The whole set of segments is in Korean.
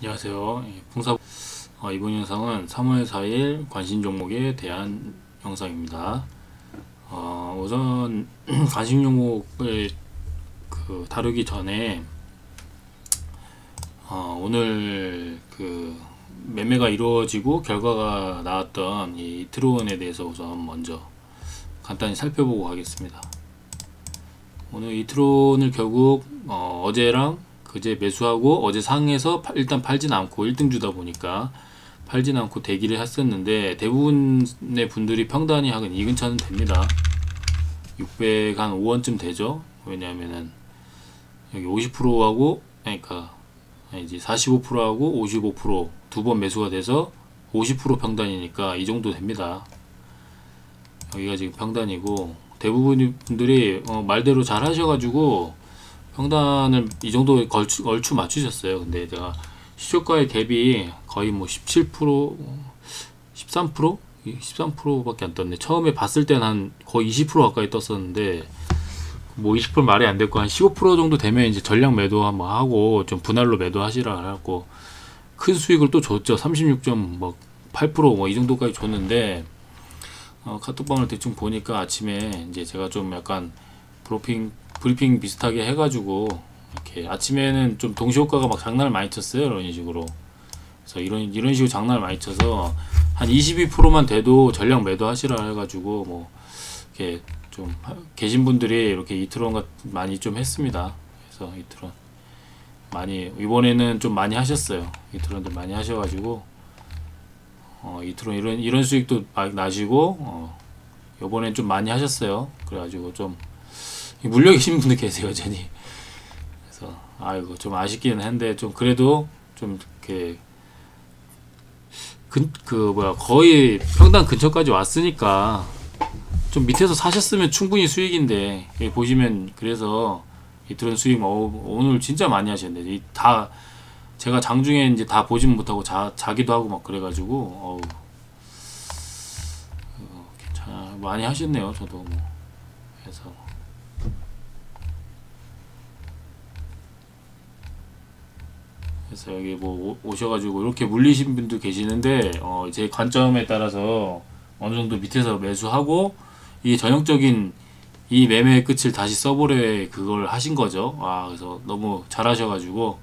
안녕하세요. 풍사 이번 영상은 3월 4일 관심 종목에 대한 영상입니다. 우선 관심 종목을 다루기 전에 오늘 매매가 이루어지고 결과가 나왔던 이 이트론에 대해서 우선 먼저 간단히 살펴보고 가겠습니다. 오늘 이트론을 결국 어제랑 그제 매수하고 어제 상에서 일단 팔진 않고 1등 주다 보니까 팔진 않고 대기를 했었는데, 대부분의 분들이 평단이 한 이 근처는 됩니다. 605원쯤 되죠. 왜냐하면은 여기 50%하고 그러니까 이제 45%하고 55% 두 번 매수가 돼서 50% 평단이니까 이 정도 됩니다. 여기가 지금 평단이고, 대부분 분들이 말대로 잘 하셔가지고 평단을 이 정도 얼추 맞추셨어요. 근데 제가 시초가의 갭이 거의 뭐 17%, 13%? 13%밖에 안 떴네. 처음에 봤을 때는 한 거의 20% 가까이 떴었는데, 뭐 20% 말이 안 됐고, 한 15% 정도 되면 이제 전량 매도 한번 하고 좀 분할로 매도 하시라 하고 큰 수익을 또 줬죠. 36.8% 뭐 이 정도까지 줬는데, 카톡방을 대충 보니까 아침에 이제 제가 좀 약간 브리핑 비슷하게 해가지고 이렇게 아침에는 좀 동시효과가 막 장난을 많이 쳤어요. 이런 식으로. 그래서 이런 식으로 장난을 많이 쳐서 한 22%만 돼도 전량 매도 하시라 해가지고 뭐 이렇게 좀 계신 분들이 이렇게 이트론 많이 좀 했습니다. 그래서 이트론 많이 이번에는 좀 많이 하셨어요. 이트론들 많이 하셔가지고 이트론 이런 수익도 많이 나시고 이번엔 좀 많이 하셨어요. 그래가지고 좀 물려 계신 분들 계세요, 여전히. 그래서 아이고 좀 아쉽기는 한데, 좀 그래도 좀 이렇게 거의 평단 근처까지 왔으니까 좀 밑에서 사셨으면 충분히 수익인데, 여기 보시면 그래서 이트론 수익 오늘 진짜 많이 하셨네. 다 제가 장중에 이제 다 보진 못하고 자기도 하고 막 그래가지고 괜찮아 많이 하셨네요. 저도 뭐 해서. 그래서 여기 뭐 오셔가지고 이렇게 물리신 분도 계시는데, 제 관점에 따라서 어느 정도 밑에서 매수하고 이 전형적인 이 매매의 끝을 다시 써보래 그걸 하신 거죠. 그래서 너무 잘하셔가지고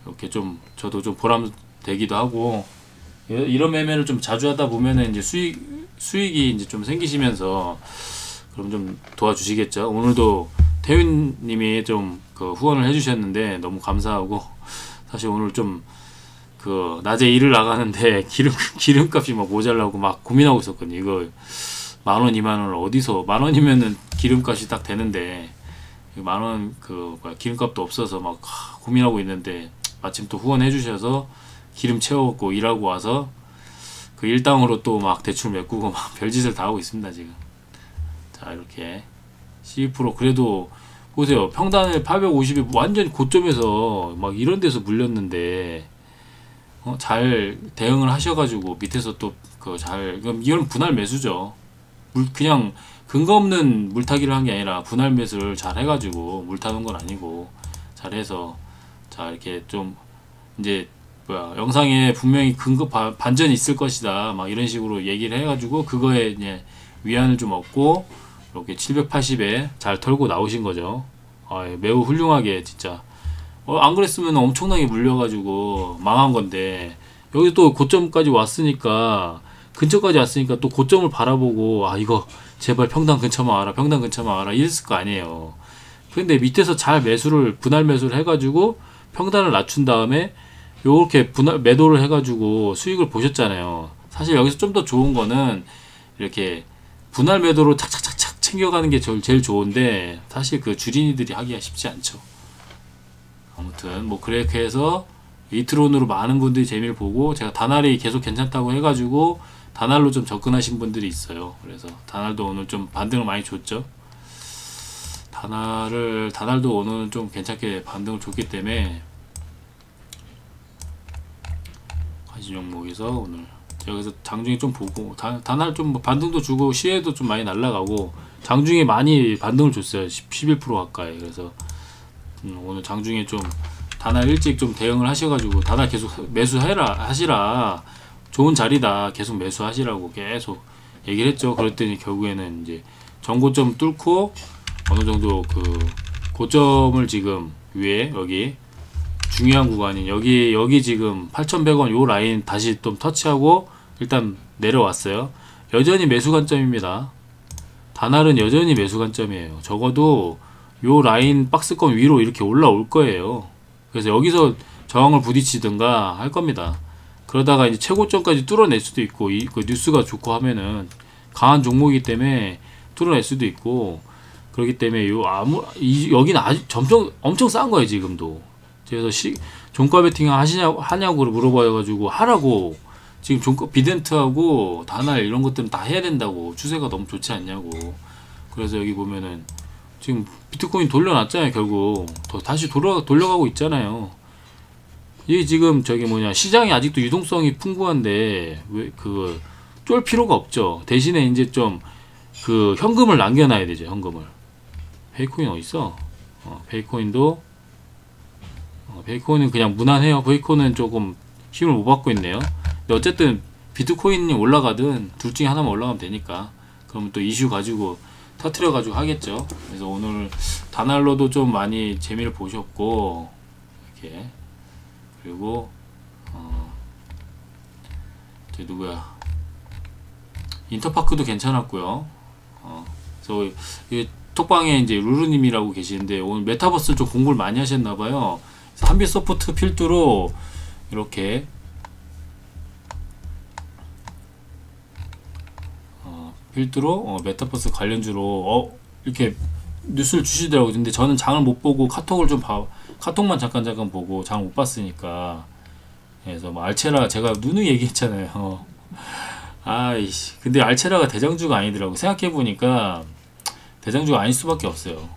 이렇게 좀 저도 좀 보람 되기도 하고, 이런 매매를 좀 자주 하다 보면은 이제 수익이 이제 좀 생기시면서 그럼 좀 도와주시겠죠. 오늘도 태윤님이 좀 후원을 해주셨는데 너무 감사하고, 사실 오늘 좀 낮에 일을 나가는데 기름값이 막 모자라고 막 고민하고 있었거든요. 이거 10,000원, 20,000원을 어디서, 10,000원이면은 기름값이 딱 되는데 10,000원 기름값도 없어서 막 고민하고 있는데, 마침 또 후원해 주셔서 기름 채워갖고 일하고 와서 일당으로 또 막 대출 메꾸고 막 별짓을 다 하고 있습니다 지금. 자, 이렇게 12% 그래도 보세요. 평단을 850이 완전 고점에서 막 이런 데서 물렸는데 잘 대응을 하셔가지고 밑에서 또 이건 분할 매수죠. 그냥 근거 없는 물타기를 한 게 아니라 분할 매수를 잘 해가지고 물타는 건 아니고 잘해서, 자 이렇게 좀 이제 영상에 분명히 근거 반전이 있을 것이다 막 이런 식으로 얘기를 해가지고 그거에 이제 위안을 좀 얻고 이렇게 780에 잘 털고 나오신 거죠. 매우 훌륭하게 진짜. 안 그랬으면 엄청나게 물려가지고 망한 건데, 여기 또 고점까지 왔으니까, 근처까지 왔으니까 또 고점을 바라보고 이거 제발 평단 근처만 와라, 평단 근처만 와라 이랬을 거 아니에요. 근데 밑에서 잘 분할 매수를 해가지고 평단을 낮춘 다음에 요렇게 매도를 해가지고 수익을 보셨잖아요. 사실 여기서 좀 더 좋은 거는 이렇게 분할 매도로 착착착착 챙겨가는 게 제일 좋은데, 사실 주린이들이 하기가 쉽지 않죠. 아무튼 뭐 그렇게 해서 이트론으로 많은 분들이 재미를 보고, 제가 다날이 계속 괜찮다고 해가지고 다날로 좀 접근하신 분들이 있어요. 그래서 다날도 오늘 좀 반등을 많이 줬죠. 다날도 오늘 좀 괜찮게 반등을 줬기 때문에 관심 종목에서 오늘 여기서 장중에 좀 보고, 다날 좀 반등도 주고 시에도 좀 많이 날라가고, 장중에 많이 반등을 줬어요. 11% 가까이. 그래서 오늘 장중에 좀 다날 일찍 좀 대응을 하셔가지고 다날 계속 하시라, 좋은 자리다, 계속 매수하시라고 계속 얘기를 했죠. 그랬더니 결국에는 이제 전고점 뚫고 어느 정도 그 고점을 지금 위에 여기 중요한 구간인 여기 지금 8,100원 요 라인 다시 좀 터치하고 일단 내려왔어요. 여전히 매수 관점입니다. 다날은 여전히 매수 관점이에요. 적어도 요 라인 박스권 위로 이렇게 올라올 거예요. 그래서 여기서 저항을 부딪히든가 할 겁니다. 그러다가 이제 최고점까지 뚫어낼 수도 있고, 그 뉴스가 좋고 하면은 강한 종목이기 때문에 뚫어낼 수도 있고, 그렇기 때문에 여기는 아직 엄청 싼 거예요, 지금도. 그래서 종가 베팅 하냐고 물어봐가지고 하라고. 지금 종가 비덴트하고 다날 이런 것들은 다 해야 된다고. 추세가 너무 좋지 않냐고. 그래서 여기 보면은 지금 비트코인 돌려놨잖아요. 결국 다시 돌려가고 있잖아요. 이게 지금 시장이 아직도 유동성이 풍부한데 왜 쫄 필요가 없죠. 대신에 이제 좀 그 현금을 남겨놔야 되죠. 현금을. 베이코인 어딨어? 베이코인도 베이코인은 그냥 무난해요. 베이코인은 조금 힘을 못 받고 있네요. 근데 어쨌든 비트코인이 올라가든 둘 중에 하나만 올라가면 되니까, 그러면 또 이슈 가지고 터트려 가지고 하겠죠. 그래서 오늘 다날로도 좀 많이 재미를 보셨고, 이렇게, 그리고 저 누구야, 인터파크도 괜찮았고요. 그래서 이 톡방에 이제 루루님이라고 계시는데 오늘 메타버스 좀 공부를 많이 하셨나봐요. 한빛소프트 필두로 이렇게 필두로 메타버스 관련주로 이렇게 뉴스를 주시더라고요. 근데 저는 장을 못 보고 카톡만 잠깐 보고 장을 못 봤으니까. 그래서 뭐 알체라 제가 누누이 얘기했잖아요. 아이씨, 근데 알체라가 대장주가 아니더라고. 생각해보니까 대장주가 아닐 수밖에 없어요.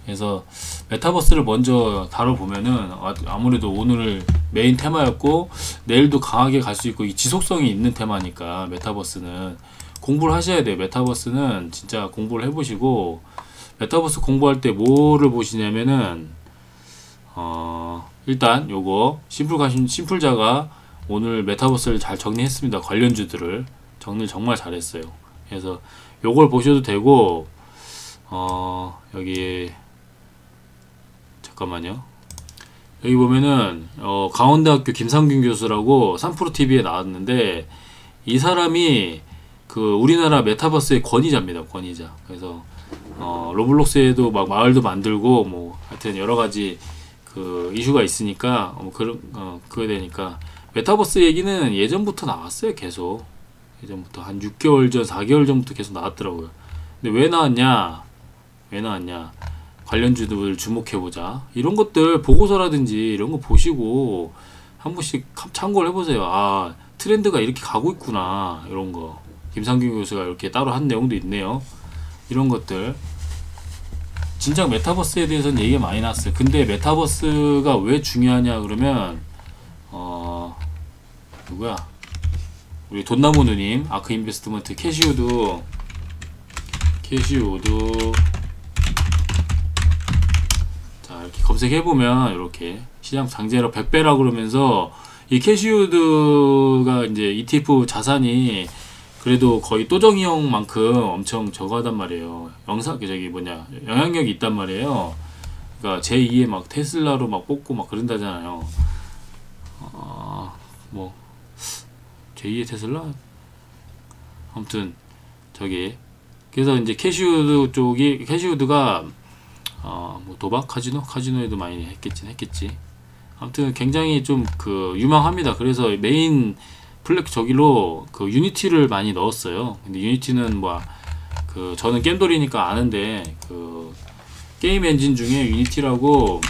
그래서 메타버스를 먼저 다뤄보면은 아무래도 오늘 메인 테마였고 내일도 강하게 갈 수 있고 이 지속성이 있는 테마니까 메타버스는 공부를 하셔야 돼요. 메타버스는 진짜 공부를 해보시고, 메타버스 공부할 때 뭐를 보시냐면은 일단 요거 심플자가 오늘 메타버스를 잘 정리했습니다. 관련주들을 정리를 정말 잘했어요. 그래서 요걸 보셔도 되고, 여기 잠깐만요. 여기 보면은 강원대학교 김상균 교수라고 3프로TV에 나왔는데, 이 사람이 그 우리나라 메타버스의 권위자입니다. 권위자. 그래서 로블록스에도 막 마을도 만들고 뭐 하여튼 여러 가지 그 이슈가 있으니까 그거야 되니까 메타버스 얘기는 예전부터 나왔어요. 계속 예전부터 한 6개월 전 4개월 전부터 계속 나왔더라고요. 근데 왜 나왔냐 관련주들 주목해보자, 이런 것들 보고서라든지 이런 거 보시고 한 번씩 참고를 해보세요. 트렌드가 이렇게 가고 있구나. 이런 거 김상균 교수가 이렇게 따로 한 내용도 있네요. 이런 것들 진작 메타버스에 대해서는 얘기가 많이 나왔어요. 근데 메타버스가 왜 중요하냐 그러면 누구야, 우리 돈나무 누님, 아크 인베스트먼트 캐시우드 자 이렇게 검색해보면 이렇게 시장 장제로 100배라 그러면서 이 캐시우드가 이제 ETF 자산이 그래도 거의 또정이형만큼 엄청 저거하단 말이에요. 영향력이 있단 말이에요. 그러니까 제2의 막 테슬라로 막 뽑고 막 그런다잖아요. 뭐 제2의 테슬라? 아무튼 그래서 이제 캐시우드가 뭐 도박 카지노에도 많이 했겠지. 아무튼 굉장히 좀 유망합니다. 그래서 메인 저기로 유니티를 많이 넣었어요. 근데 유니티는 저는 겜돌이니까 아는데 게임 엔진 중에 유니티라고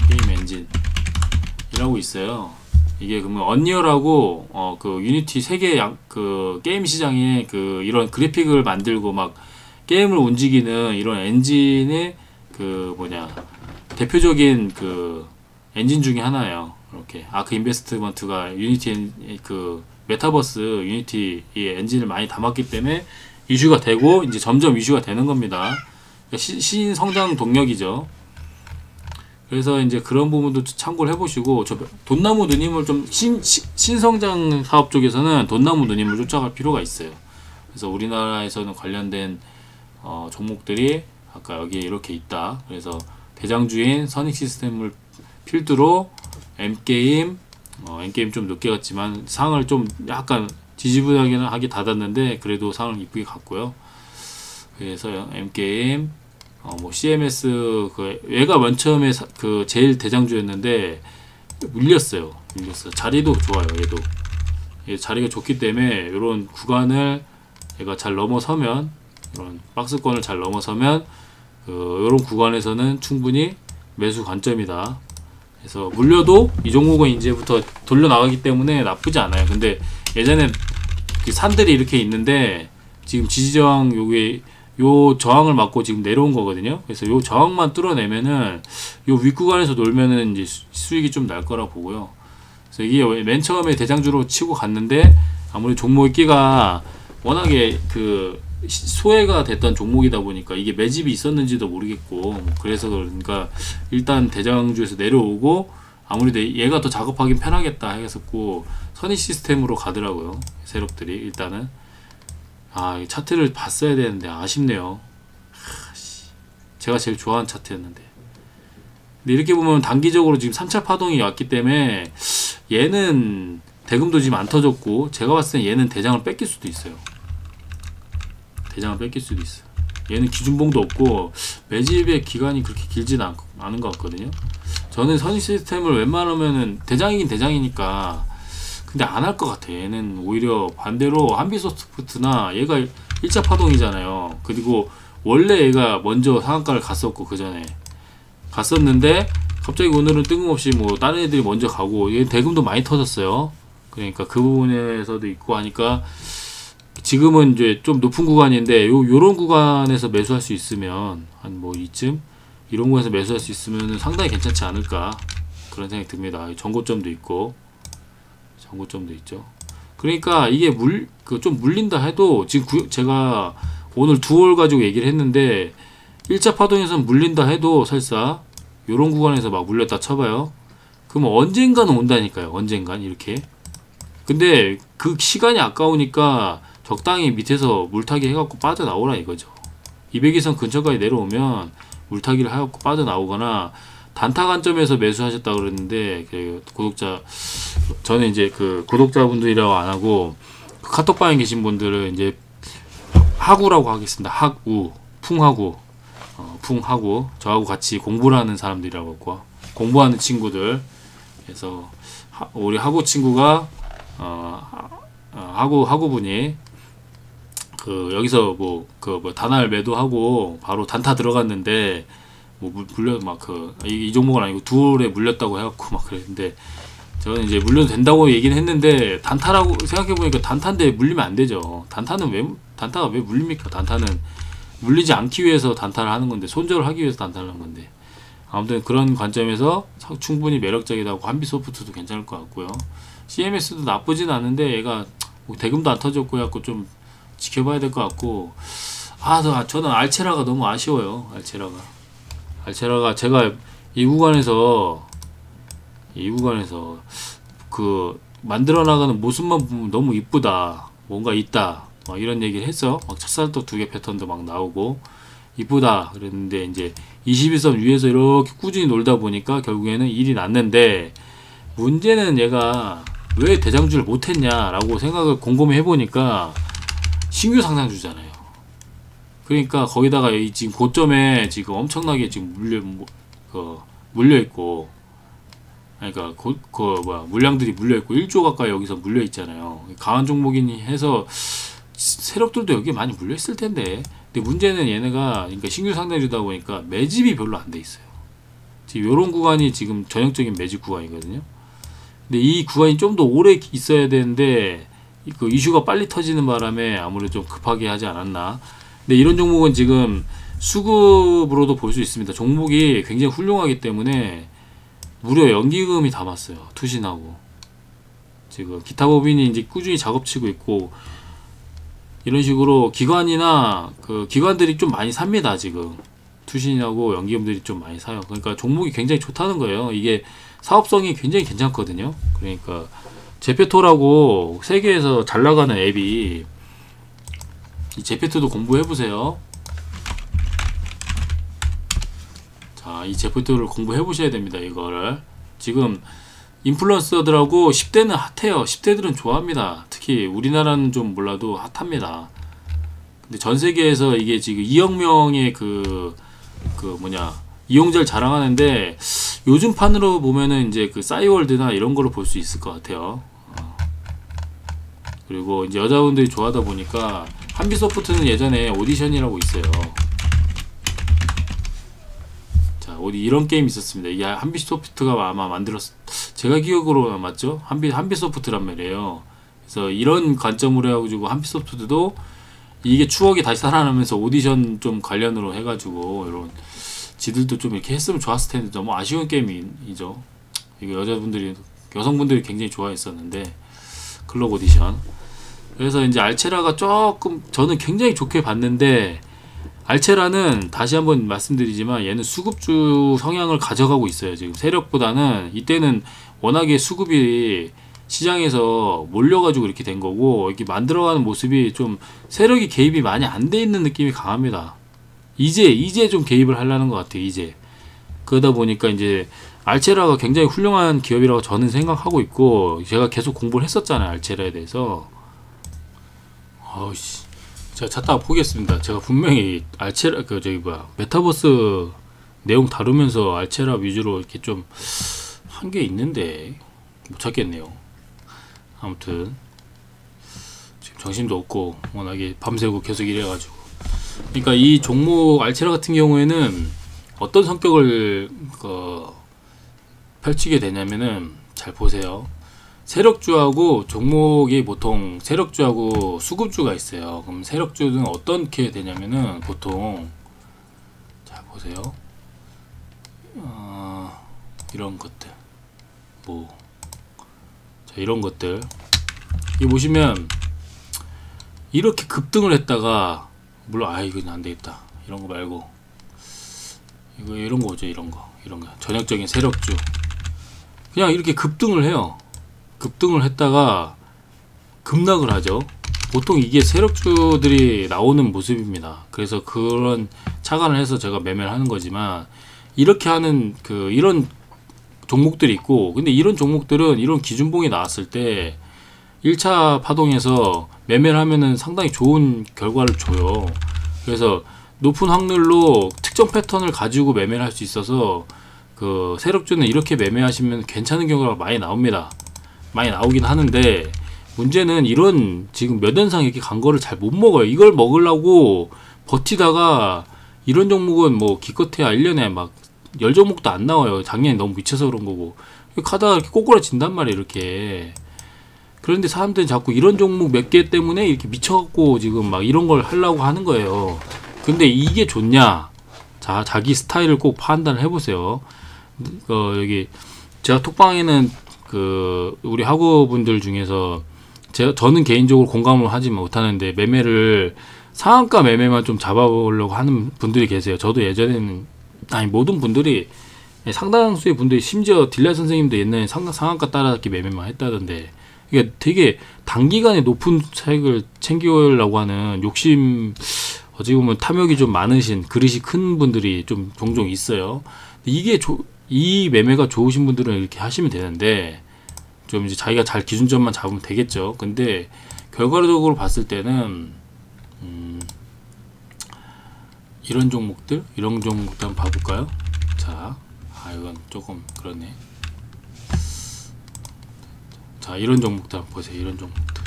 게임 엔진이라고 있어요. 이게 그러면 언리얼하고 유니티 세계 게임 시장에 이런 그래픽을 만들고 막 게임을 움직이는 이런 엔진의 대표적인 엔진 중에 하나예요. 이렇게 아크 인베스트먼트가 유니티 메타버스 유니티 이 엔진을 많이 담았기 때문에 이슈가 되고 이제 점점 이슈가 되는 겁니다. 신성장 동력이죠. 그래서 이제 그런 부분도 참고를 해보시고, 저 돈나무 누님을 좀 신성장 사업 쪽에서는 돈나무 누님을 쫓아갈 필요가 있어요. 그래서 우리나라에서는 관련된 종목들이 아까 여기에 이렇게 있다. 그래서 대장주인 선익 시스템을 필두로 M게임 좀 늦게 갔지만 상을 좀 약간 지지부진하게 닫았는데 그래도 상을 이쁘게 갔고요. 그래서 M게임 뭐 CMS 얘가 맨 처음에 그 제일 대장주였는데 물렸어요. 자리도 좋아요. 얘 자리가 좋기 때문에 이런 구간을 얘가 잘 넘어서면, 이런 박스권을 잘 넘어서면 이런 구간에서는 충분히 매수 관점이다. 그래서 물려도 이 종목은 이제부터 돌려 나가기 때문에 나쁘지 않아요. 근데 예전에 그 산들이 이렇게 있는데 지금 지지저항 요 저항을 맞고 지금 내려온 거거든요. 그래서 요 저항만 뚫어내면은 요 윗구간에서 놀면은 이제 수익이 좀 날 거라 보고요. 그래서 이게 맨 처음에 대장주로 치고 갔는데 아무리 종목의 끼가 워낙에 그 소외가 됐던 종목이다 보니까 이게 매집이 있었는지도 모르겠고, 그래서 그러니까 일단 대장주에서 내려오고 아무래도 얘가 더 작업하기 편하겠다 해서 선의 시스템으로 가더라고요. 세력들이 일단은. 차트를 봤어야 되는데 아쉽네요. 제가 제일 좋아하는 차트였는데. 근데 이렇게 보면 단기적으로 지금 3차 파동이 왔기 때문에 얘는 대금도 지금 안 터졌고, 제가 봤을 때 얘는 대장을 뺏길 수도 있어요. 얘는 기준봉도 없고 매집의 기간이 그렇게 길지는 않은 것 같거든요. 저는 선의 시스템을 웬만하면은 대장이긴 대장이니까 근데 안 할 것 같아. 얘는 오히려 반대로 한빛소프트나 얘가 1차 파동이잖아요. 그리고 원래 얘가 먼저 상한가를 갔었고 그 전에 갔었는데 갑자기 오늘은 뜬금없이 뭐 다른 애들이 먼저 가고 얘 대금도 많이 터졌어요. 그러니까 그 부분에서도 있고 하니까 지금은 이제 좀 높은 구간인데 요런 구간에서 매수할 수 있으면 한 뭐 이쯤 이런 구간에서 매수할 수 있으면 상당히 괜찮지 않을까 그런 생각이 듭니다. 전고점도 있고 전고점도 있죠. 그러니까 이게 좀 물린다 해도 지금 제가 오늘 두월 가지고 얘기를 했는데 1차 파동에서는 물린다 해도 설사 요런 구간에서 막 물렸다 쳐봐요. 그러면 언젠가는 온다니까요. 언젠간 이렇게. 근데 그 시간이 아까우니까 적당히 밑에서 물타기 해갖고 빠져나오라 이거죠. 200일선 근처까지 내려오면 물타기를 해갖고 빠져나오거나 단타 관점에서 매수하셨다 그랬는데 그 구독자 저는 이제 그 구독자분들이라고 안 하고 그 카톡방에 계신 분들은 이제 하구라고 하겠습니다. 학우 풍하구 풍하구 저하고 같이 공부를 하는 사람들이라고 했고 공부하는 친구들. 그래서 우리 하구 친구가 하구분이 여기서 단알 매도하고 바로 단타 들어갔는데 물려 이 종목은 아니고 두월에 물렸다고 해갖고 막 그랬는데 저는 이제 물려도 된다고 얘기는 했는데 단타라고 생각해보니까 단타인데 물리면 안 되죠. 단타가 왜 물립니까? 단타는 물리지 않기 위해서 단타를 하는 건데 손절을 하기 위해서 단타를 하는 건데 아무튼 그런 관점에서 충분히 매력적이다고 한빛소프트도 괜찮을 것 같고요. CMS도 나쁘진 않은데 얘가 대금도 안 터졌고 해갖고 좀 지켜봐야 될 것 같고 저는 알체라가 너무 아쉬워요. 알체라가 제가 이 구간에서 만들어 나가는 모습만 보면 너무 이쁘다, 뭔가 있다 이런 얘기를 했어. 찹쌀떡 2개 패턴도 막 나오고 이쁘다 그랬는데 이제 21선 위에서 이렇게 꾸준히 놀다 보니까 결국에는 일이 났는데 문제는 얘가 왜 대장주를 못했냐라고 생각을 곰곰이 해보니까 신규 상장주잖아요. 그러니까 거기다가 지금 고점에 지금 엄청나게 지금 물려있고 그러니까 물량들이 물려있고 1조 가까이 여기서 물려있잖아요. 강한 종목이니 해서 세력들도 여기 많이 물려있을 텐데 근데 문제는 얘네가 그러니까 신규 상장주다 보니까 매집이 별로 안 돼 있어요. 지금 요런 구간이 지금 전형적인 매집 구간이거든요. 근데 이 구간이 좀 더 오래 있어야 되는데 그 이슈가 빨리 터지는 바람에 아무래도 좀 급하게 하지 않았나. 근데 이런 종목은 지금 수급으로도 볼 수 있습니다. 종목이 굉장히 훌륭하기 때문에 무려 연기금이 담았어요. 투신하고 지금 기타 법인이 이제 꾸준히 작업치고 있고 이런 식으로 기관이나 기관들이 좀 많이 삽니다. 지금 투신하고 연기금들이 좀 많이 사요. 그러니까 종목이 굉장히 좋다는 거예요. 이게 사업성이 굉장히 괜찮거든요. 그러니까 제페토라고 세계에서 잘 나가는 앱이, 이 제페토도 공부해 보세요. 자, 이 제페토를 공부해 보셔야 됩니다. 이거를 지금 인플루언서들하고 10대는 핫해요. 10대들은 좋아합니다. 특히 우리나라는 좀 몰라도 핫합니다. 근데 전 세계에서 이게 지금 2억 명의 그 뭐냐 이용자를 자랑하는데, 요즘 판으로 보면은 이제 그 싸이월드나 이런 거를 볼 수 있을 것 같아요. 그리고 이제 여자분들이 좋아하다 보니까 한비소프트는 예전에 오디션이라고 있어요. 자, 어디 이런 게임 있었습니다. 이게 한비소프트가 아마 제가 기억으로 맞죠? 한비소프트란 말이에요. 그래서 이런 관점으로 해가지고 한비소프트도 이게 추억이 다시 살아나면서 오디션 좀 관련으로 해가지고 이런 지들도 좀 이렇게 했으면 좋았을 텐데 너무 아쉬운 게임이죠. 이거 여성분들이 굉장히 좋아했었는데, 클럽 오디션. 그래서 이제 알체라가 조금 저는 굉장히 좋게 봤는데, 알체라는 다시 한번 말씀드리지만 얘는 수급주 성향을 가져가고 있어요. 지금 세력보다는, 이때는 워낙에 수급이 시장에서 몰려가지고 이렇게 된 거고, 이렇게 만들어가는 모습이 좀 세력이 개입이 많이 안 돼 있는 느낌이 강합니다. 이제 좀 개입을 하려는 것 같아요. 이제 그러다 보니까 이제 알체라가 굉장히 훌륭한 기업이라고 저는 생각하고 있고, 제가 계속 공부를 했었잖아요, 알체라에 대해서. 아우씨, 제가 찾다가 보겠습니다. 제가 분명히 알체라 메타버스 내용 다루면서 알체라 위주로 이렇게 좀 한 게 있는데 못 찾겠네요. 아무튼 지금 정신도 없고 워낙에 밤새고 계속 이래가지고. 그러니까 이 종목 알체라 같은 경우에는 어떤 성격을 펼치게 되냐면은, 잘 보세요. 세력주하고 종목이 보통 세력주하고 수급주가 있어요. 그럼 세력주는 어떻게 되냐면은 보통, 자 보세요. 이런 것들 자, 이런 것들 이 보시면 이렇게 급등을 했다가, 물론 이건 안 되겠다. 이런 거 말고 이런 거죠. 이런 거 전형적인 세력주 그냥 이렇게 급등을 해요. 급등을 했다가 급락을 하죠. 보통 이게 세력주들이 나오는 모습입니다. 그래서 그런 착안을 해서 제가 매매를 하는 거지만, 이렇게 하는 이런 종목들이 있고, 근데 이런 종목들은 이런 기준봉이 나왔을 때 1차 파동에서 매매를 하면은 상당히 좋은 결과를 줘요. 그래서 높은 확률로 특정 패턴을 가지고 매매를 할 수 있어서, 그 세력주는 이렇게 매매하시면 괜찮은 경우가 많이 나옵니다. 많이 나오긴 하는데, 문제는 이런 지금 몇 연상 이렇게 간 거를 잘 못 먹어요. 이걸 먹으려고 버티다가 이런 종목은 뭐 기껏해야 1년에 막 10종목도 안 나와요. 작년에 너무 미쳐서 그런 거고. 가다가 이렇게 꼬꾸라진단 말이에요, 이렇게. 그런데 사람들이 자꾸 이런 종목 몇 개 때문에 이렇게 미쳐갖고 지금 막 이런 걸 하려고 하는 거예요. 근데 이게 좋냐? 자, 자기 스타일을 꼭 판단을 해보세요. 여기 제가 톡방에는 우리 학우분들 중에서 저는 개인적으로 공감을 하지 못하는데, 매매를 상한가 매매만 좀 잡아보려고 하는 분들이 계세요. 저도 예전에는, 모든 분들이, 상당수의 분들이, 심지어 딜라 선생님도 옛날에 상한가 따라잡기 매매만 했다던데, 이게 되게 단기간에 높은 차익을 챙기려고 하는 욕심, 어찌 보면 탐욕이 좀 많으신, 그릇이 큰 분들이 좀 종종 있어요. 이 매매가 좋으신 분들은 이렇게 하시면 되는데, 좀 이제 자기가 잘 기준점만 잡으면 되겠죠. 근데 결과적으로 봤을 때는 이런 종목들 한번 봐볼까요? 자, 이건 조금 그러네. 자, 이런 종목들 한번 보세요. 이런 종목들.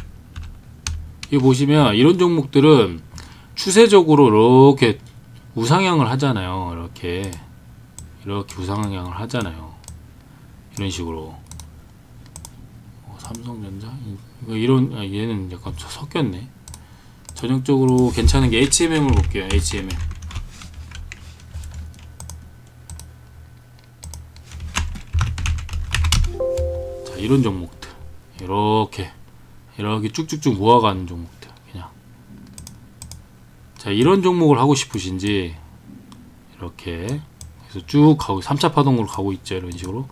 이거 보시면 이런 종목들은 추세적으로 이렇게 우상향을 하잖아요. 이렇게 우상향을 하잖아요. 이런 식으로. 삼성전자 얘는 약간 섞였네. 전형적으로 괜찮은 게 HMM을 볼게요. HMM. 자, 이런 종목들 이렇게 쭉쭉쭉 모아가는 종목들. 그냥 자, 이런 종목을 하고 싶으신지 이렇게 그래서 쭉 가고 3차 파동으로 가고 있죠. 이런 식으로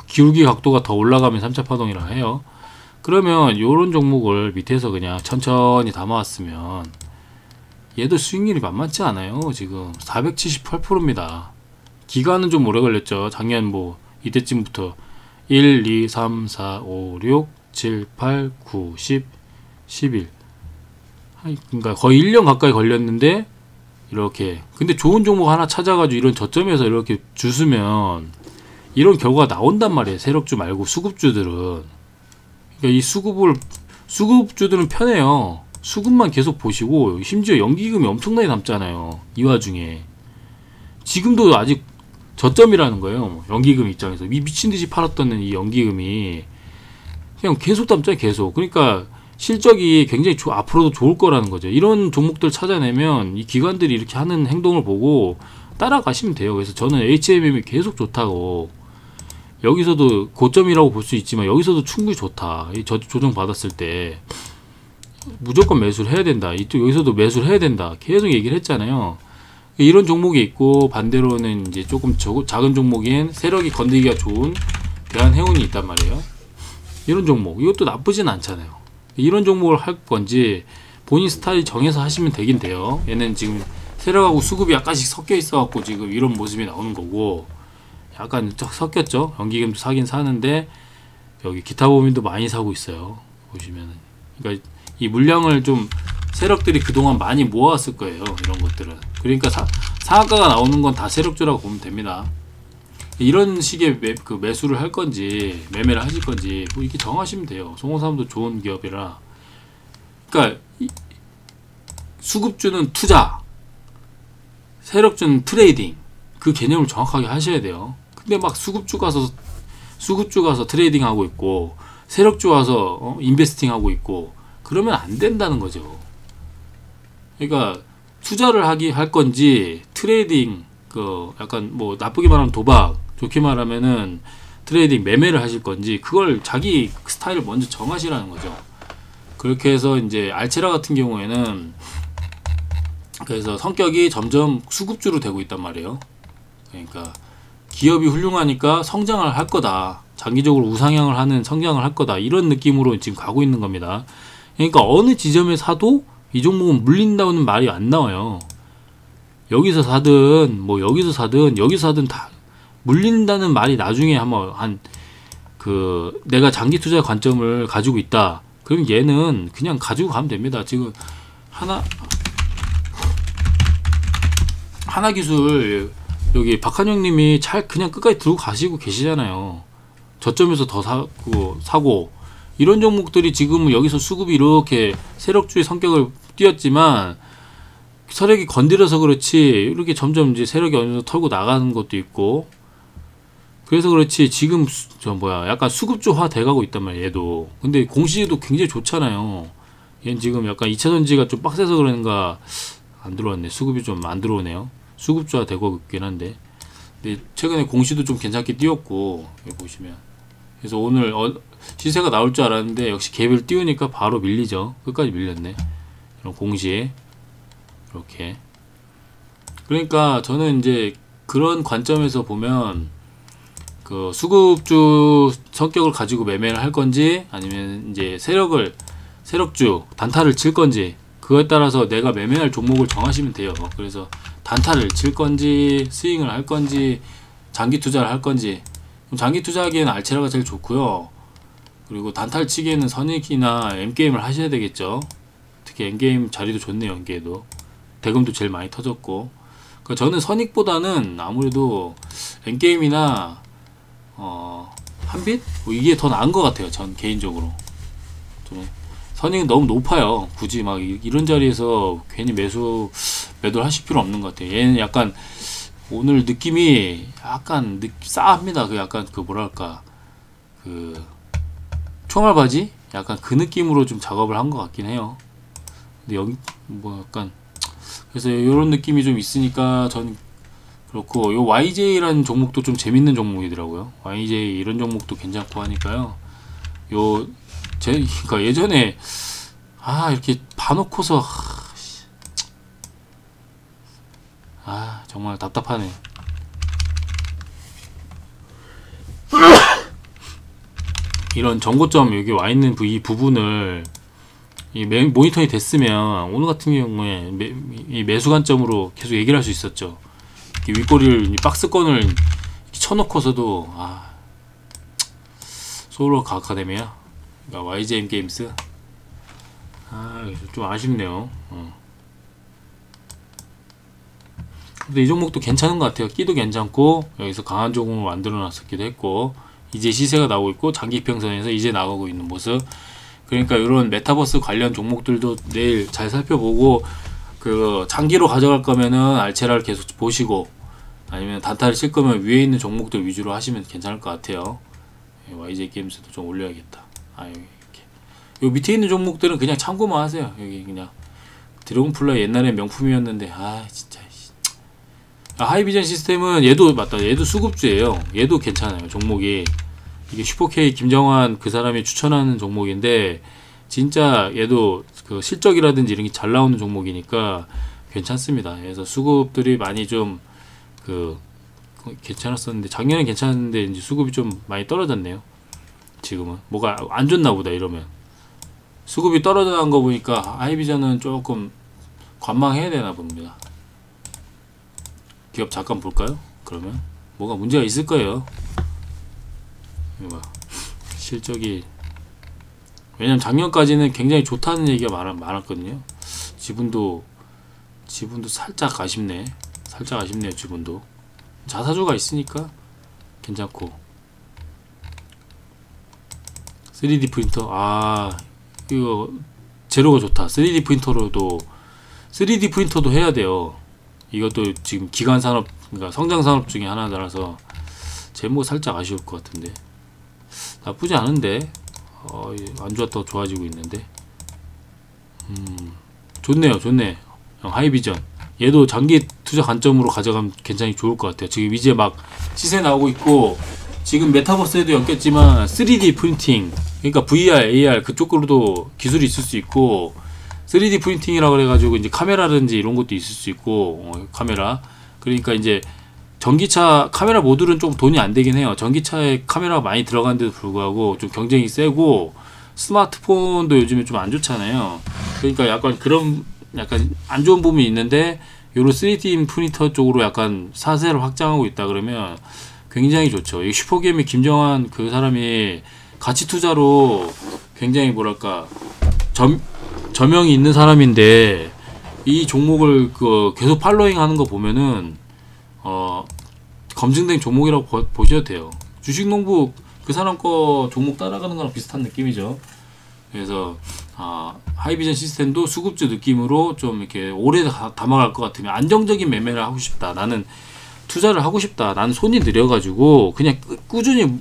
기울기 각도가 더 올라가면 3차 파동이라 해요. 그러면 요런 종목을 밑에서 그냥 천천히 담아왔으면 얘도 수익률이 만만치 않아요. 지금 478%입니다. 기간은 좀 오래 걸렸죠. 작년 뭐 이때쯤부터 1, 2, 3, 4, 5, 6, 7, 8, 9, 10, 11 그러니까 거의 1년 가까이 걸렸는데 이렇게 근데 좋은 종목 하나 찾아가지고 이런 저점에서 이렇게 주스면 이런 결과가 나온단 말이에요. 세력주 말고 수급주들은. 그러니까 이 수급주들은 편해요. 수급만 계속 보시고 심지어 연기금이 엄청나게 남잖아요. 이 와중에 지금도 아직 저점이라는 거예요. 연기금 입장에서 이 미친듯이 팔았던 이 연기금이 그냥 계속 남잖아요. 계속. 그러니까 실적이 굉장히 앞으로도 좋을 거라는 거죠. 이런 종목들 찾아내면 이 기관들이 이렇게 하는 행동을 보고 따라가시면 돼요. 그래서 저는 HMM이 계속 좋다고, 여기서도 고점이라고 볼 수 있지만 여기서도 충분히 좋다. 이 조정 받았을 때 무조건 매수를 해야 된다. 이쪽 여기서도 매수를 해야 된다. 계속 얘기를 했잖아요. 이런 종목이 있고 반대로는 이제 조금 작은 종목인 세력이 건드기가 좋은 대한해운이 있단 말이에요. 이런 종목 이것도 나쁘진 않잖아요. 이런 종목을 할 건지 본인 스타일 정해서 하시면 되긴 돼요. 얘는 지금 세력하고 수급이 약간씩 섞여 있어 갖고 지금 이런 모습이 나오는 거고, 약간 섞였죠. 연기금도 사긴 사는데 여기 기타 법인도 많이 사고 있어요. 보시면은. 그러니까 이 물량을 좀 세력들이 그동안 많이 모아왔을 거예요. 이런 것들은. 그러니까 상한가가 나오는 건 다 세력주라고 보면 됩니다. 이런 식의 매수를 할 건지 매매를 하실 건지 뭐 이렇게 정하시면 돼요. 송호삼도 좋은 기업이라. 그러니까 수급주는 투자, 세력주는 트레이딩, 그 개념을 정확하게 하셔야 돼요. 근데 막 수급주 가서 트레이딩 하고 있고 세력주 와서 인베스팅 하고 있고 그러면 안 된다는 거죠. 그러니까 투자를 할 건지 트레이딩, 약간 뭐 나쁘게 말하면 도박, 좋게 말하면은 트레이딩 매매를 하실 건지 그걸 자기 스타일을 먼저 정하시라는 거죠. 그렇게 해서 이제 알체라 같은 경우에는 그래서 성격이 점점 수급주로 되고 있단 말이에요. 그러니까 기업이 훌륭하니까 성장을 할 거다, 장기적으로 우상향을 하는 성장을 할 거다, 이런 느낌으로 지금 가고 있는 겁니다. 그러니까 어느 지점에 사도 이 종목은 물린다는 말이 안 나와요. 여기서 사든 뭐 여기서 사든 다 물린다는 말이 나중에 한번 내가 장기 투자 관점을 가지고 있다. 그럼 얘는 그냥 가지고 가면 됩니다. 지금 하나기술 여기 박한영님이 그냥 끝까지 들고 가시고 계시잖아요. 저점에서 더 사고 이런 종목들이 지금은 여기서 수급이 이렇게 세력주의 성격을 띄었지만 세력이 건드려서 그렇지 이렇게 점점 이제 세력이 어느 정도 털고 나가는 것도 있고, 그래서 그렇지 지금 약간 수급주화 돼가고 있단 말이에요. 얘도. 근데 공시도 굉장히 좋잖아요. 얘는 지금 약간 2차전지가 좀 빡세서 그런가 안 들어왔네. 수급이 좀 안 들어오네요. 수급주화 되고 있긴 한데. 근데 최근에 공시도 좀 괜찮게 띄웠고, 여기 보시면. 그래서 오늘 시세가 나올 줄 알았는데 역시 갭을 띄우니까 바로 밀리죠. 끝까지 밀렸네. 이런 공시에 이렇게. 그러니까 저는 이제 그런 관점에서 보면 그 수급주 성격을 가지고 매매를 할 건지 아니면 이제 세력주 단타를 칠 건지 그거에 따라서 내가 매매할 종목을 정하시면 돼요. 그래서 단타를 칠 건지 스윙을 할 건지 장기 투자를 할 건지. 장기 투자하기에는 알체라가 제일 좋고요. 그리고 단타를 치기에는 선익이나 M게임을 하셔야 되겠죠. 특히 M게임 자리도 좋네요. M게임도 대금도 제일 많이 터졌고. 그러니까 저는 선익보다는 아무래도 M게임이나 한빛? 뭐 이게 더 나은 것 같아요. 전 개인적으로. 선익은 너무 높아요. 굳이 막 이런 자리에서 괜히 매도를 하실 필요 없는 것 같아요. 얘는 약간 오늘 느낌이 약간 싸합니다. 약간 뭐랄까 총알바지? 약간 그 느낌으로 좀 작업을 한 것 같긴 해요. 근데 여기 뭐 약간 그래서 이런 느낌이 좀 있으니까 전 그렇고, 요 YJ라는 종목도 좀 재밌는 종목이더라고요. YJ 이런 종목도 괜찮고 하니까요. 그러니까 예전에 이렇게 봐놓고서 정말 정말 답답하네. 이런 정고점 여기 와 있는 이 부분을 이 모니터링이 됐으면 오늘 같은 경우에 이 매수 관점으로 계속 얘기를 할 수 있었죠. 윗꼬리를 박스권을 쳐놓고서도 소울워크 아카데미야, 그러니까 YGM 게임스, 좀 아쉽네요. 근데 이 종목도 괜찮은 것 같아요. 끼도 괜찮고 여기서 강한 종목을 만들어 놨었기도 했고, 이제 시세가 나오고 있고 장기 이평선에서 이제 나가고 있는 모습. 그러니까 이런 메타버스 관련 종목들도 내일 잘 살펴보고, 그 장기로 가져갈 거면은 알체라를 계속 보시고, 아니면 단타를 칠 거면 위에 있는 종목들 위주로 하시면 괜찮을 것 같아요. YJ 게임스도 좀 올려야겠다. 여기 이렇게. 요 밑에 있는 종목들은 그냥 참고만 하세요. 여기 그냥 드래곤플라이 옛날에 명품이었는데 진짜. 하이비전 시스템은 얘도 맞다. 얘도 수급주예요. 얘도 괜찮아요. 종목이 이게 슈퍼K 김정환 그 사람이 추천하는 종목인데, 진짜 얘도 그 실적이라든지 이런 게 잘 나오는 종목이니까 괜찮습니다. 그래서 수급들이 많이 좀 괜찮았었는데, 작년엔 괜찮았는데 이제 수급이 좀 많이 떨어졌네요. 지금은 뭐가 안 좋나 보다. 이러면 수급이 떨어져 나간 거 보니까 하이비전은 조금 관망해야 되나 봅니다. 기업 잠깐 볼까요? 그러면 뭐가 문제가 있을 거예요. 실적이, 왜냐면 작년까지는 굉장히 좋다는 얘기가 많았거든요. 지분도 살짝 아쉽네. 살짝 아쉽네요. 지분도 자사주가 있으니까 괜찮고. 3D 프린터, 이거 제로가 좋다. 3D 프린터도 해야 돼요. 이것도 지금 기간 산업, 그러니까 성장 산업 중에 하나라서 제목 살짝 아쉬울 것 같은데, 나쁘지 않은데, 안 좋았다고 좋아지고 있는데, 좋네. 하이비전 얘도 장기 투자 관점으로 가져가면 굉장히 좋을 것 같아요. 지금 이제 막 시세 나오고 있고, 지금 메타버스에도 엮였지만 3D 프린팅, 그러니까 VR, AR 그쪽으로도 기술이 있을 수 있고, 3D 프린팅이라고 그래가지고 이제 카메라든지 이런 것도 있을 수 있고, 카메라. 그러니까 이제 전기차 카메라 모듈은 좀 돈이 안 되긴 해요. 전기차에 카메라가 많이 들어가는데도 불구하고 좀 경쟁이 세고, 스마트폰도 요즘에 좀 안 좋잖아요. 그러니까 약간 안 좋은 부분이 있는데, 요런 3D 프린터 쪽으로 약간 사세를 확장하고 있다 그러면 굉장히 좋죠. 이 슈퍼게임의 김정환 그 사람이 가치 투자로 굉장히 뭐랄까 저명이 있는 사람인데, 이 종목을 계속 팔로잉 하는 거 보면은 검증된 종목이라고 보셔도 돼요. 주식농부 그 사람 거 종목 따라가는 거랑 비슷한 느낌이죠. 그래서 하이비전 시스템도 수급주 느낌으로 좀 이렇게 오래 담아갈 것 같으면, 안정적인 매매를 하고 싶다, 나는 투자를 하고 싶다, 나는 손이 느려가지고 그냥 꾸준히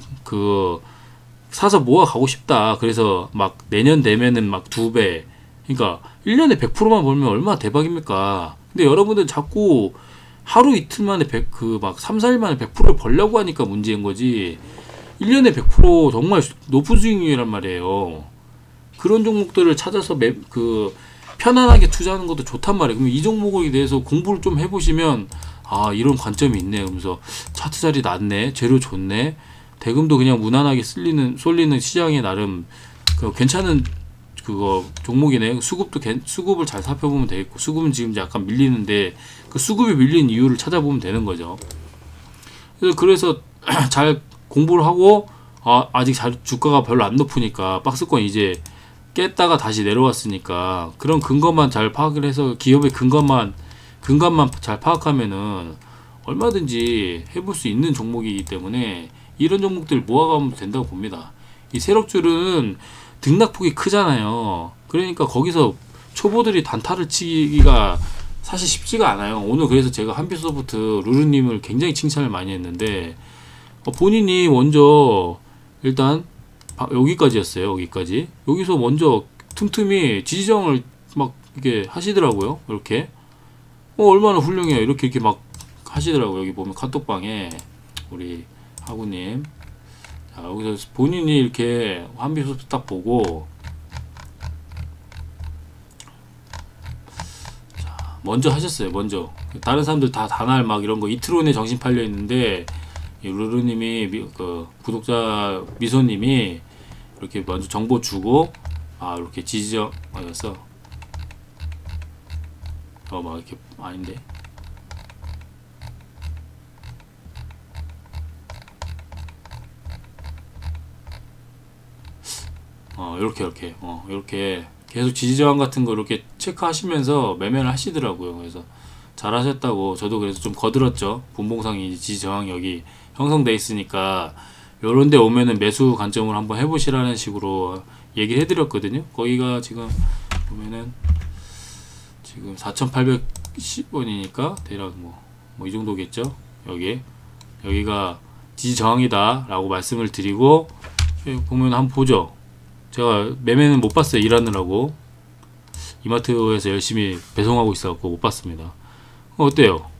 사서 모아 가고 싶다, 그래서 막 내년 되면은 막 2배, 그러니까 1년에 100%만 벌면 얼마나 대박입니까? 근데 여러분들 자꾸 하루 이틀 만에 3, 4일 만에 100%를 벌려고 하니까 문제인 거지, 1년에 100% 정말 높은 수익률이란 말이에요. 그런 종목들을 찾아서 편안하게 투자하는 것도 좋단 말이에요. 그럼 이 종목에 대해서 공부를 좀 해보시면, 이런 관점이 있네, 그러면서 차트 자리 낮네, 재료 좋네, 대금도 그냥 무난하게 쏠리는 시장에 나름 괜찮은 종목이네. 수급을 잘 살펴보면 되겠고, 수급은 지금 약간 밀리는데 그 수급이 밀린 이유를 찾아보면 되는 거죠. 그래서 잘 공부를 하고, 아직 주가가 별로 안 높으니까, 박스권 이제 깼다가 다시 내려왔으니까 그런 근거만 잘 파악을 해서 기업의 근거만 잘 파악하면은 얼마든지 해볼 수 있는 종목이기 때문에 이런 종목들 모아가면 된다고 봅니다. 이 세력줄은 등락폭이 크잖아요. 그러니까 거기서 초보들이 단타를 치기가 사실 쉽지가 않아요. 오늘 그래서 제가 한빛소프트 루루님을 굉장히 칭찬을 많이 했는데, 본인이 먼저 일단 여기까지였어요. 여기서 먼저 틈틈이 지지정을 막 이렇게 하시더라고요. 이렇게 얼마나 훌륭해요. 이렇게 막 하시더라고요. 여기 보면 카톡방에 우리 하구님, 여기서 본인이 이렇게 한빛소프트 딱 보고, 먼저 하셨어요. 먼저 다른 사람들 다 다날 막 이런 거 이틀 후에 정신 팔려 있는데 이 루루님이 그 구독자 미소님이 이렇게 먼저 정보 주고 이렇게 지지적 맞았어. 막 이렇게 아닌데. 이렇게 계속 지지저항 같은 거 이렇게 체크하시면서 매매를 하시더라고요. 그래서 잘하셨다고 저도 그래서 좀 거들었죠. 분봉상이 지지저항 여기 형성돼 있으니까 요런데 오면은 매수 관점을 한번 해보시라는 식으로 얘기를 해드렸거든요. 거기가 지금 보면은 지금 4,810원이니까 대략 뭐 이 정도겠죠. 여기가 지지저항이다 라고 말씀을 드리고 보면 한번 보죠. 제가 매매는 못 봤어요. 일하느라고 이마트에서 열심히 배송하고 있어갖고 못 봤습니다. 어때요?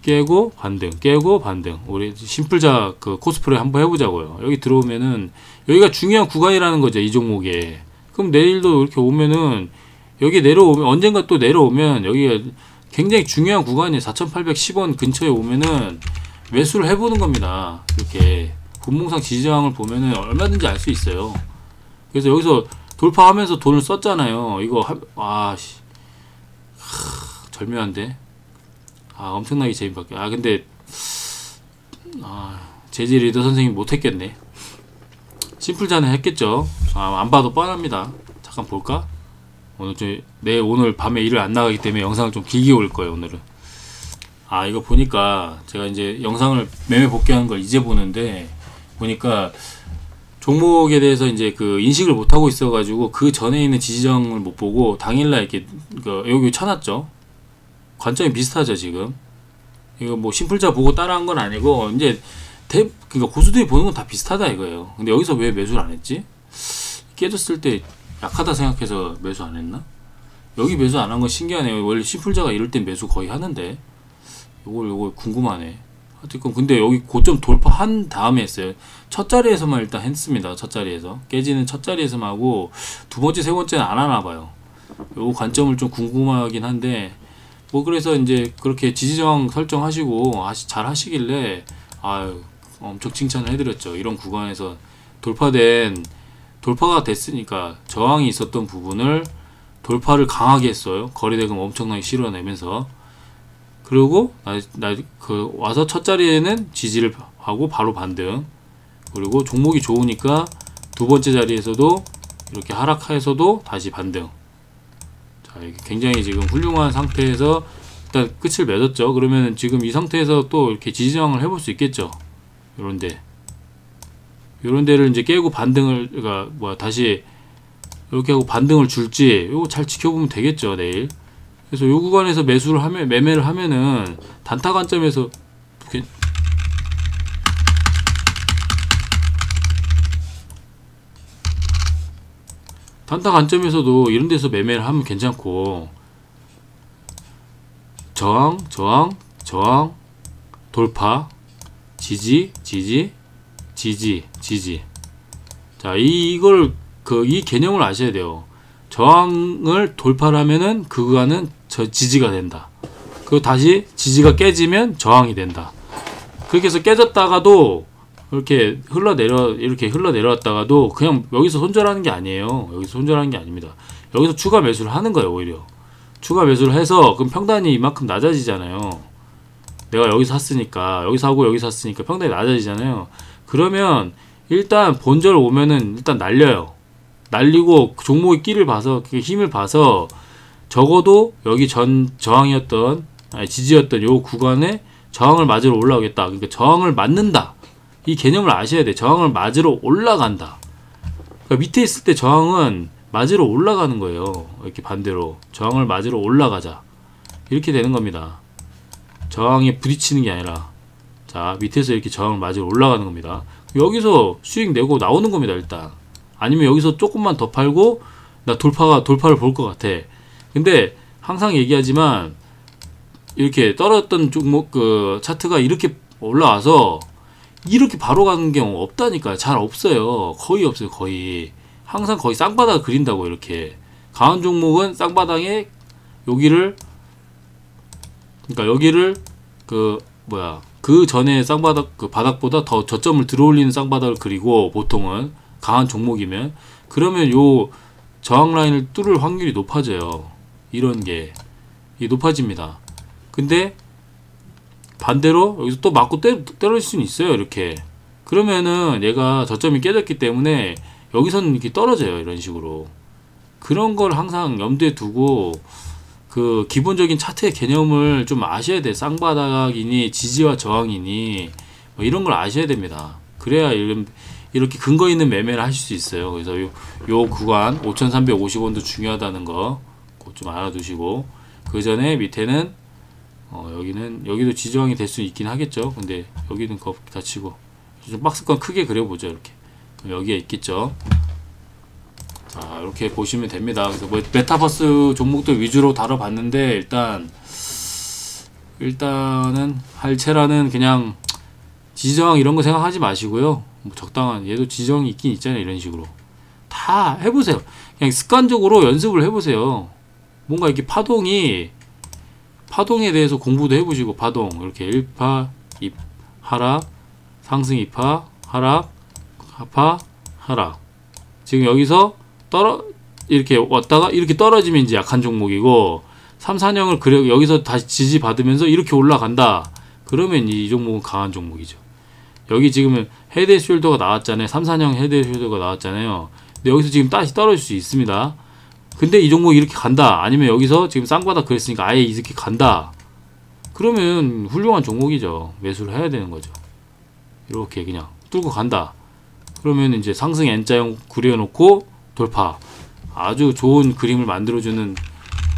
깨고 반등, 깨고 반등. 우리 심플자 그 코스프레 한번 해보자고요. 여기 들어오면은 여기가 중요한 구간이라는 거죠. 이 종목에. 그럼 내일도 이렇게 오면은 여기 내려오면 언젠가 또 내려오면 여기가 굉장히 중요한 구간이에요. 4,810원 근처에 오면은 매수를 해보는 겁니다. 이렇게 분봉상 지지저항을 보면은 얼마든지 알 수 있어요. 그래서 여기서 돌파하면서 돈을 썼잖아요. 이거 절묘한데. 엄청나게 재미밖에. 근데 제지 리더 선생님 못했겠네. 심플자는 했겠죠. 안 봐도 뻔합니다. 잠깐 볼까? 오늘 밤에 일을 안 나가기 때문에 영상을 좀 길게 올 거예요. 오늘은. 이거 보니까 제가 이제 영상을 매매 복귀하는 걸 이제 보는데 보니까 종목에 대해서 이제 그 인식을 못 하고 있어가지고 그 전에 있는 지지정을 못 보고 당일날 이렇게 여기 쳐놨죠. 관점이 비슷하죠 지금. 이거 뭐 심플자 보고 따라한 건 아니고 이제 그러니까 고수들이 보는 건 다 비슷하다 이거예요. 근데 여기서 왜 매수를 안 했지? 깨졌을 때 약하다 생각해서 매수 안 했나? 여기 매수 안 한 건 신기하네요. 원래 심플자가 이럴 땐 매수 거의 하는데 요거 궁금하네. 하여튼 근데 여기 고점 돌파한 다음에 했어요. 첫 자리에서만 일단 했습니다. 첫 자리에서 깨지는 첫 자리에서만 하고 두 번째 세 번째는 안 하나 봐요. 요 관점을 좀 궁금하긴 한데 뭐 그래서 이제 그렇게 지지저항 설정하시고 잘 하시길래 엄청 칭찬을 해드렸죠. 이런 구간에서 돌파가 됐으니까 저항이 있었던 부분을 돌파를 강하게 했어요. 거래대금 엄청나게 실어내면서. 그리고 와서 첫 자리에는 지지를 하고 바로 반등. 그리고 종목이 좋으니까 두 번째 자리에서도 이렇게 하락해서도 다시 반등. 굉장히 지금 훌륭한 상태에서 일단 끝을 맺었죠. 그러면 지금 이 상태에서 또 이렇게 지지저항을 해볼 수 있겠죠. 요런 데를 이제 깨고 반등을 다시 이렇게 하고 반등을 줄지 요거 잘 지켜보면 되겠죠. 내일. 그래서 요 구간에서 매매를 하면은 단타 관점에서 이렇게 단타 관점에서도 이런 데서 매매를 하면 괜찮고 저항 돌파 지지 자 이걸 이 개념을 아셔야 돼요. 저항을 돌파를 하면은 그 구간은 지지가 된다. 그리고 다시 지지가 깨지면 저항이 된다. 그렇게 해서 깨졌다가도 이렇게 흘러내려왔다가도 그냥 여기서 손절하는 게 아니에요. 여기서 손절하는 게 아닙니다. 여기서 추가 매수를 하는 거예요. 오히려 추가 매수를 해서 그럼 평단이 이만큼 낮아지잖아요. 내가 여기서 샀으니까 여기서 하고 여기서 샀으니까 평단이 낮아지잖아요. 그러면 일단 본절 오면은 일단 날리고 종목의 끼를 봐서 힘을 봐서 적어도 여기 저항이었던 지지였던 요 구간에 저항을 맞으러 올라오겠다. 그러니까 저항을 맞는다. 이 개념을 아셔야 돼. 저항을 맞으러 올라간다. 그러니까 밑에 있을 때 저항은 맞으러 올라가는 거예요. 이렇게 반대로 저항을 맞으러 올라가자. 이렇게 되는 겁니다. 저항에 부딪히는 게 아니라 밑에서 이렇게 저항을 맞으러 올라가는 겁니다. 여기서 수익 내고 나오는 겁니다. 일단 아니면 여기서 조금만 더 팔고 나 돌파를 볼 것 같아. 근데 항상 얘기하지만 이렇게 떨어졌던 종목 차트가 이렇게 올라와서 이렇게 바로 가는 경우 없다니까요. 잘 없어요. 거의 없어요. 항상 거의 쌍바닥을 그린다고. 이렇게 강한 종목은 쌍바닥에 여기를, 그러니까 여기를 그 전에 쌍바닥, 그 바닥보다 더 저점을 들어올리는 쌍바닥을 그리고, 보통은 강한 종목이면, 그러면 요 저항 라인을 뚫을 확률이 높아져요. 이런 게 높아집니다. 근데 반대로 여기서 또 맞고 떨어질 수는 있어요. 이렇게. 그러면은 얘가 저점이 깨졌기 때문에 여기서는 이렇게 떨어져요. 이런 식으로. 그런 걸 항상 염두에 두고, 그 기본적인 차트의 개념을 좀 아셔야 돼. 쌍바닥이니 지지와 저항이니 뭐 이런 걸 아셔야 됩니다. 그래야 이렇게 근거 있는 매매를 하실 수 있어요. 그래서 요 구간 5350원도 중요하다는 거 꼭 좀 알아두시고, 그 전에 밑에는 여기도 지저항이 될 수 있긴 하겠죠. 근데 여기는 다 치고 좀 박스권 크게 그려보죠. 이렇게. 그럼 여기에 있겠죠. 자, 이렇게 보시면 됩니다. 그래서 뭐 메타버스 종목들 위주로 다뤄봤는데, 일단은 알체라는 그냥 지저항 이런 거 생각하지 마시고요. 뭐 적당한, 얘도 지저항이 있긴 있잖아요. 이런 식으로 다 해보세요. 그냥 습관적으로 연습을 해보세요. 뭔가 이렇게 파동에 대해서 공부도 해보시고, 파동 이렇게 1파, 2 하락, 상승 2파, 하락, 하파, 하락. 지금 여기서 이렇게 왔다가 이렇게 떨어지면 이제 약한 종목이고, 3, 4년을 그래 여기서 다시 지지 받으면서 이렇게 올라간다. 그러면 이 종목은 강한 종목이죠. 여기 지금은 헤드 숄더가 나왔잖아요. 3, 4년 헤드 숄더가 나왔잖아요. 근데 여기서 지금 다시 떨어질 수 있습니다. 근데 이 종목이 이렇게 간다. 아니면 여기서 지금 쌍바닥 그랬으니까 아예 이렇게 간다. 그러면 훌륭한 종목이죠. 매수를 해야 되는 거죠. 이렇게 그냥 뚫고 간다. 그러면 이제 상승 N자형 그려놓고 돌파. 아주 좋은 그림을 만들어주는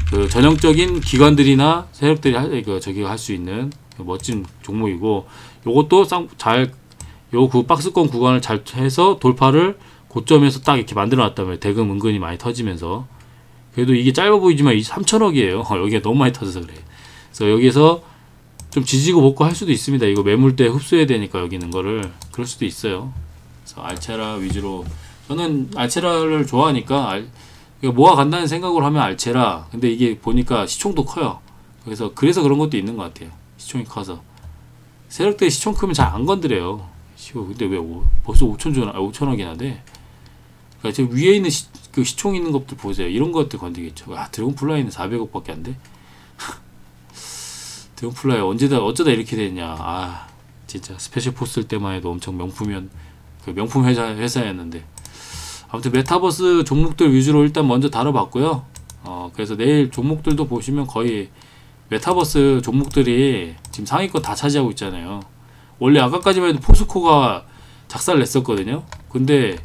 그 전형적인 기관들이나 세력들이 할 수 있는 멋진 종목이고, 요것도 그 박스권 구간을 잘 해서 돌파를 고점에서 딱 이렇게 만들어 놨다면 대금 은근히 많이 터지면서, 그래도 이게 짧아 보이지만 3천억이에요. 여기가 너무 많이 터져서 그래. 그래서 여기서 좀 지지고 볶고 할 수도 있습니다. 이거 매물대 흡수해야 되니까 여기 있는 거를. 그럴 수도 있어요. 그래서 알체라 위주로, 저는 알체라를 좋아하니까 모아간다는 생각으로 하면 알체라. 근데 이게 보니까 시총도 커요. 그래서 그런 것도 있는 것 같아요. 시총이 커서 세력들 시총 크면 잘 안 건드려요. 근데 왜 벌써 5천억이나 돼? 그러니까 지금 위에 있는 그 시총 있는 것들 보세요. 이런 것들 건드리겠죠. 드래곤플라이는 400억밖에 안 돼? 드래곤플라이 어쩌다 이렇게 됐냐. 진짜 스페셜 포스 쓸 때만 해도 엄청 명품 회사였는데. 아무튼 메타버스 종목들 위주로 일단 먼저 다뤄봤고요. 그래서 내일 종목들도 보시면 거의 메타버스 종목들이 지금 상위권 다 차지하고 있잖아요. 원래 아까까지만 해도 포스코가 작살 냈었거든요. 근데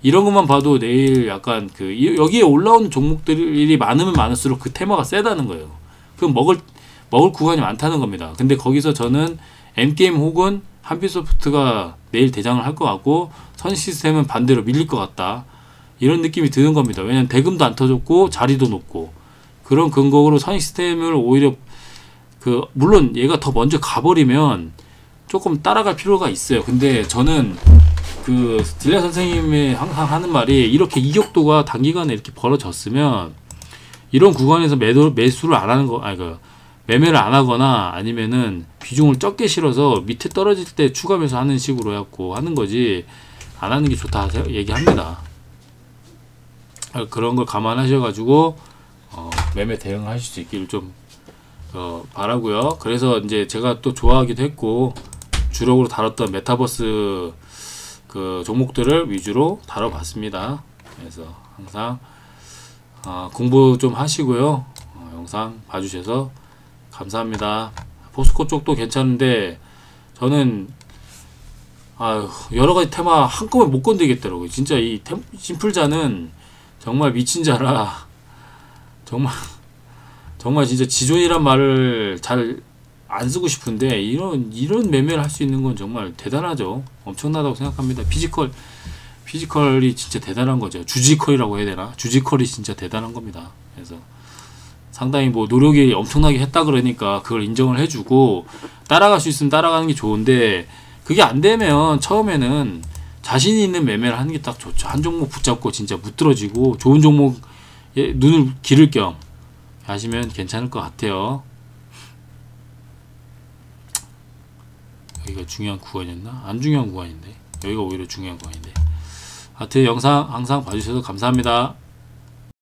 이런 것만 봐도 내일 약간 여기에 올라오는 종목들이 많으면 많을수록 그 테마가 세다는 거예요. 그럼 먹을 구간이 많다는 겁니다. 근데 거기서 저는 MTM 혹은 한빛소프트가 내일 대장을 할 것 같고, 선시스템은 반대로 밀릴 것 같다. 이런 느낌이 드는 겁니다. 왜냐면 대금도 안 터졌고 자리도 높고, 그런 근거로 선시스템을 오히려 물론 얘가 더 먼저 가버리면 조금 따라갈 필요가 있어요. 근데 저는 딜라 선생님이 항상 하는 말이, 이렇게 이격도가 단기간에 이렇게 벌어졌으면 이런 구간에서 매수를 안 하는 거, 매매를 안 하거나 아니면은 비중을 적게 실어서 밑에 떨어질 때 추가 매수하는 식으로 해갖고 하는 거지, 안 하는 게 좋다 얘기합니다. 그런 걸 감안하셔가지고 매매 대응하실 수 있기를 좀 바라고요. 그래서 이제 제가 또 좋아하기도 했고, 주력으로 다뤘던 메타버스 종목들을 위주로 다뤄봤습니다. 그래서 항상 공부 좀 하시고요. 영상 봐주셔서 감사합니다. 포스코 쪽도 괜찮은데 저는 여러가지 테마 한꺼번에 못 건드리겠더라고요. 진짜 이 심플자는 정말 미친 자라, 정말 진짜 지존이란 말을 잘 안 쓰고 싶은데, 이런 매매를 할 수 있는 건 정말 대단하죠. 엄청나다고 생각합니다. 피지컬이 진짜 대단한 거죠. 주지컬이라고 해야 되나? 주지컬이 진짜 대단한 겁니다. 그래서 상당히 노력이 엄청나게 했다 그러니까 그걸 인정을 해주고, 따라갈 수 있으면 따라가는 게 좋은데, 그게 안 되면 처음에는 자신이 있는 매매를 하는 게 딱 좋죠. 한 종목 붙잡고 진짜 무들어지고 좋은 종목에 눈을 기를 겸 하시면 괜찮을 것 같아요. 여기가 중요한 구간이었나? 안 중요한 구간인데 여기가 오히려 중요한 구간인데. 하여튼 영상 항상 봐주셔서 감사합니다.